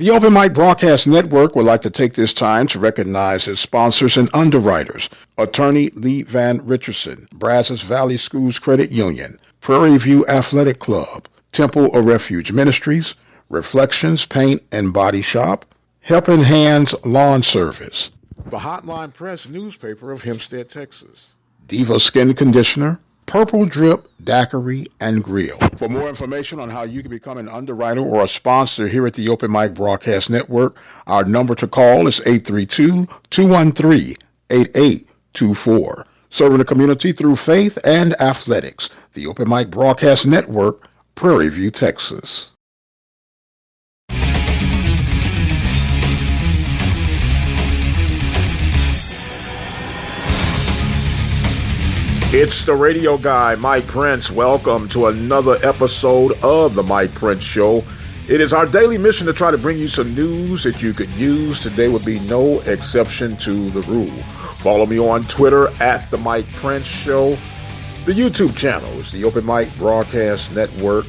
The Open Mic Broadcast Network would like to take this time to recognize its sponsors and underwriters: Attorney Lee Van Richardson, Brazos Valley Schools Credit Union, Prairie View Athletic Club, Temple of Refuge Ministries, Reflections Paint and Body Shop, Helping Hands Lawn Service, the Hotline Press newspaper of Hempstead, Texas, Diva Skin Conditioner, Purple Drip Daiquiri and Grill. For more information on how you can become an underwriter or a sponsor here at the Open Mic Broadcast Network, our number to call is 832-213-8824. Serving the community through faith and athletics. The Open Mic Broadcast Network, Prairie View, Texas. It's the radio guy, Mike Prince. Welcome to another episode of The Mike Prince Show. It is our daily mission to try to bring you some news that you could use. Today would be no exception to the rule. Follow me on Twitter at The Mike Prince Show. The YouTube channel is the Open Mic Broadcast Network.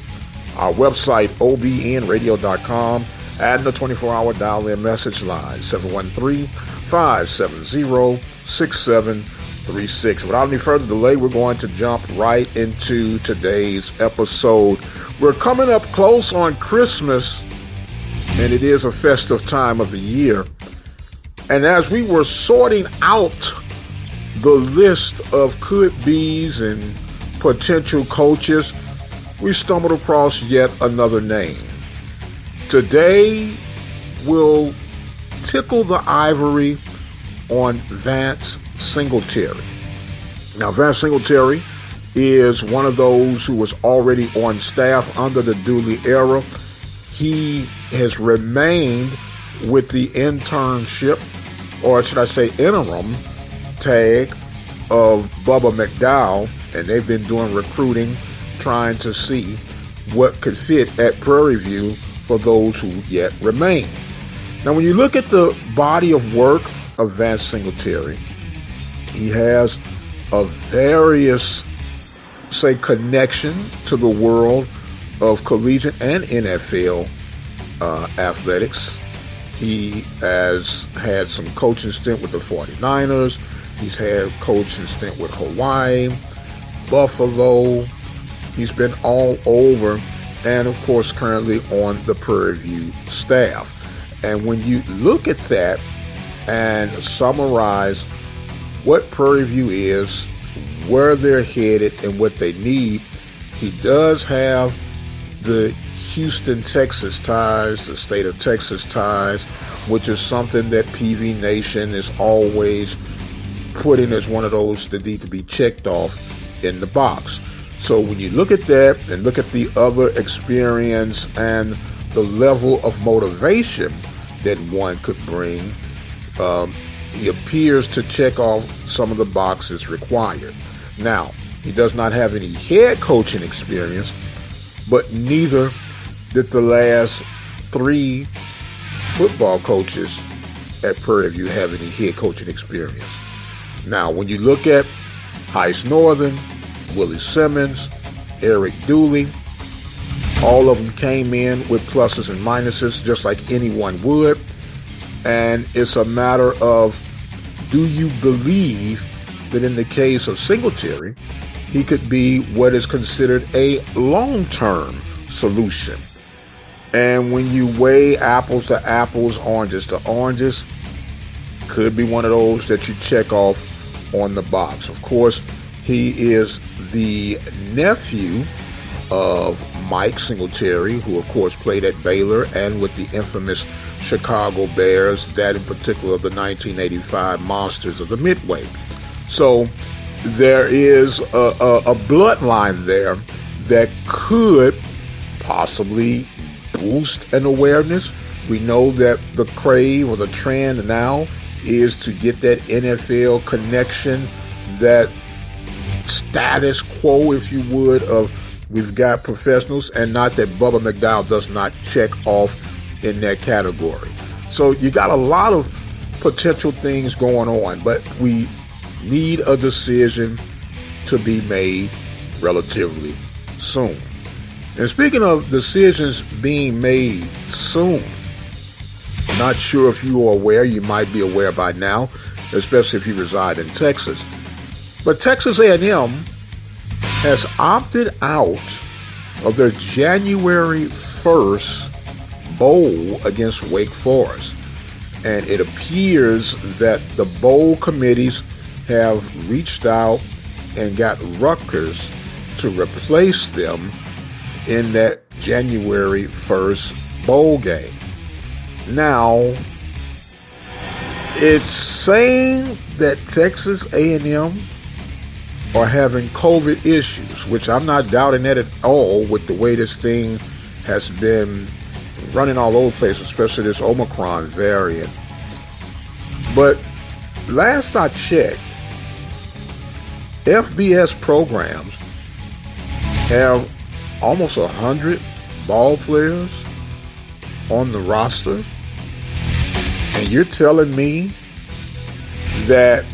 Our website, obnradio.com, and the 24-hour dial-in message line, 713-570-6736. Without any further delay, we're going to jump right into today's episode. We're coming up close on Christmas, and it is a festive time of the year. And as we were sorting out the list of could-be's and potential coaches, we stumbled across yet another name. Today, we'll tickle the ivory on Vance Singletary. Now, Vance Singletary is one of those who was already on staff under the Dooley era. He has remained with the internship, or should I say interim, tag of Bubba McDowell, and they've been doing recruiting, trying to see what could fit at Prairie View for those who yet remain. Now, when you look at the body of work of Vance Singletary, he has a various, connection to the world of collegiate and NFL athletics. He has had some coaching stint with the 49ers. He's had coaching stint with Hawaii, Buffalo. He's been all over, and of course currently on the Prairie View staff. And when you look at that and summarize what Prairie View is, where they're headed, and what they need, he does have the Houston, Texas ties, the state of Texas ties, which is something that PV Nation is always putting as one of those that need to be checked off in the box. So when you look at that and look at the other experience and the level of motivation that one could bring, he appears to check off some of the boxes required. Now, he does not have any head coaching experience, but neither did the last 3 football coaches at Prairie View have any head coaching experience. Now, when you look at Heist Northern, Willie Simmons, Eric Dooley, all of them came in with pluses and minuses just like anyone would. And it's a matter of, do you believe that in the case of Singletary, he could be what is considered a long-term solution? And when you weigh apples to apples, oranges to oranges, could be one of those that you check off on the box. Of course, he is the nephew of Mike Singletary, who of course played at Baylor and with the infamous Chicago Bears, that in particular of the 1985 Monsters of the Midway. So there is a bloodline there that could possibly boost an awareness. We know that the crave or the trend now is to get that NFL connection, that status quo, if you would, of we've got professionals, and not that Bubba McDowell does not check off in that category. So you got a lot of potential things going on, but we need a decision to be made relatively soon. And speaking of decisions being made soon, Not sure if you are aware. You might be aware by now, especially if you reside in Texas. But Texas A&M has opted out of their January 1st bowl against Wake Forest. And it appears that the bowl committees have reached out and got Rutgers to replace them in that January 1st bowl game. Now, it's saying that Texas A&M are having COVID issues, which I'm not doubting that at all with the way this thing has been running all over the place, especially this Omicron variant. But last I checked, FBS programs have almost 100 ball players on the roster. And you're telling me that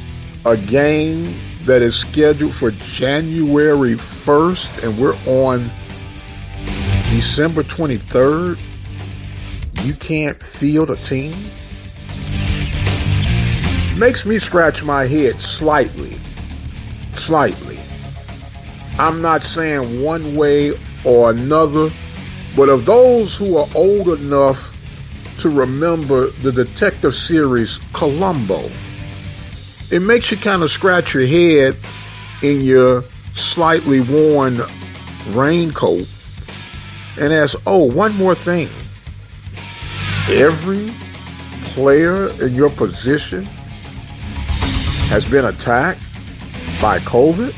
a game that is scheduled for January 1st and we're on December 23rd, you can't field a team? Makes me scratch my head slightly. I'm not saying one way or another, but of those who are old enough to remember the detective series Columbo, it makes you kind of scratch your head in your slightly worn raincoat and ask, oh, one more thing. Every player in your position has been attacked by COVID?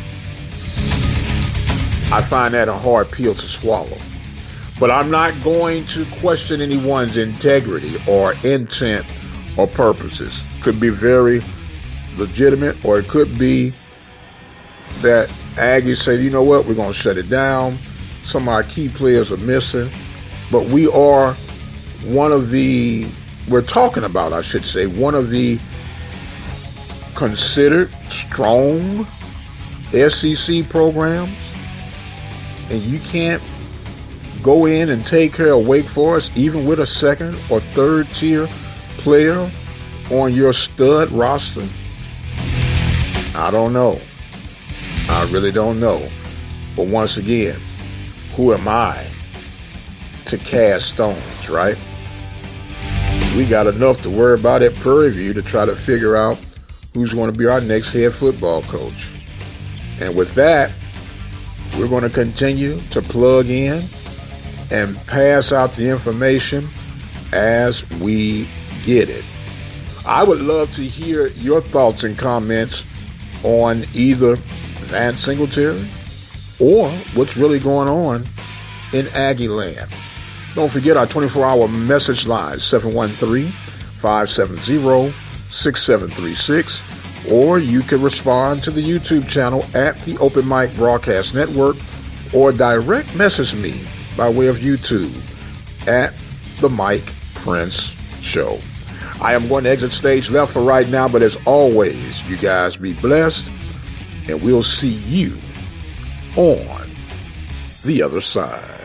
I find that a hard pill to swallow. But I'm not going to question anyone's integrity or intent or purposes. Could be very legitimate, or it could be that Aggies say, you know what, we're going to shut it down. Some of our key players are missing. But we are one of the considered strong SEC programs. And you can't go in and take care of Wake Forest, even with a second or third tier player on your stud roster? I don't know. I really don't know. But once again, who am I to cast stones, right? We got enough to worry about at Prairie View to try to figure out who's going to be our next head football coach. And with that, we're going to continue to plug in and pass out the information as we get it. I would love to hear your thoughts and comments on either Vance Singletary or what's really going on in Aggie land. Don't forget our 24-hour message line, 713-570-6736, or you can respond to the YouTube channel at the Open Mic Broadcast Network, or direct message me by way of YouTube at the Mike Prince Show. I am going to exit stage left for right now, but as always, you guys be blessed, and we'll see you on the other side.